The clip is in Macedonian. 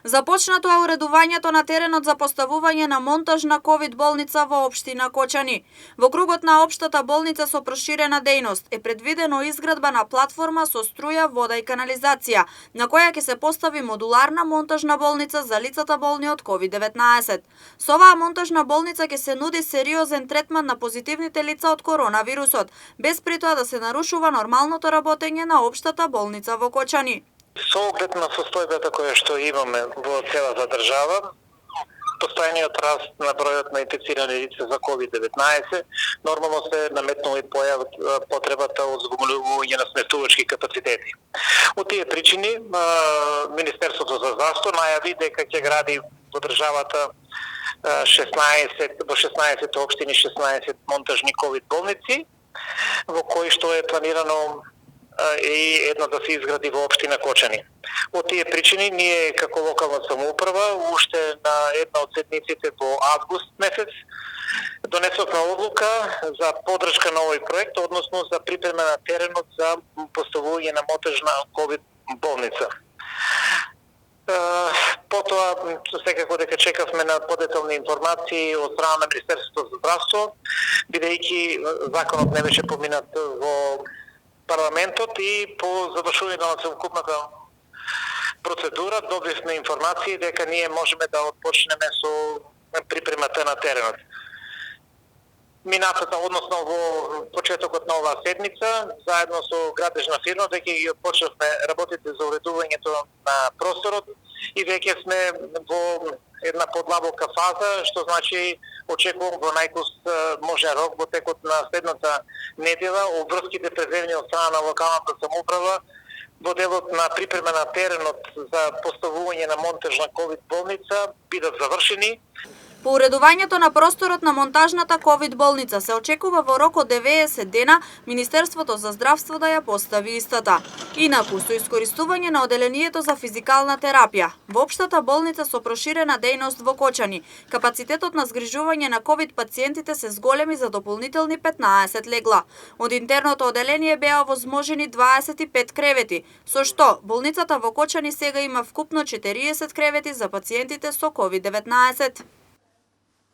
Започнато е уредувањето на теренот за поставување на монтажна ковид болница во општина Кочани. Во кругот на општата болница со проширена дејност е предвидено изградба на платформа со струја, вода и канализација, на која ќе се постави модуларна монтажна болница за лицата болни од COVID-19. Со оваа монтажна болница ќе се нуди сериозен третман на позитивните лица од коронавирусот, без при тоа да се нарушува нормалното работење на општата болница во Кочани. Со оглед на состојбата која што имаме во целата држава, постојаниот раст на бројот на инфицирани лица за COVID-19, нормално се наметнува и потребата од зголемување на сместувачки капацитети. Од тие причини, Министерството за здравство најави дека ќе гради во државата 16 општини 16 монтажни ковид болници, во кои што е планирано и една да се изгради во општина Кочани. Од тие причини ние како локална самоуправа уште на една од седмиците во август месец донесовме одлука за поддршка на овој проект, односно за припрема на теренот за поставување на монтажна ковид болница. Потоа, секако дека чекавме на подетални информации од страна на Министерството за здравство, бидејќи законот не беше поминат во парламентот и по завршување на целокупната процедура добивме информации дека ние можеме да отпочнеме со припремата на теренот. Минатата, односно во почетокот на оваа седмица, заедно со градежна фирма, веќе ги почнавме работите за уредувањето на просторот и веќе сме во една подлабока фаза, што значи очекувам во најможен рок во текот на следната недела обврските преземени од страна на локалната самоуправа во делот на припрема на теренот за поставување на монтажна ковид болница бидат завршени. По уредувањето на просторот на монтажната ковид болница се очекува во рок од 90 дена Министерството за здравство да ја постави истата. Инаку, со искористување на оделението за физикална терапија, во општата болница со проширена дејност во Кочани, капацитетот на згрижување на ковид пациентите се зголеми за дополнителни 15 легла. Од интерното оделение беа овозможени 25 кревети, со што болницата во Кочани сега има вкупно 40 кревети за пациентите со COVID-19.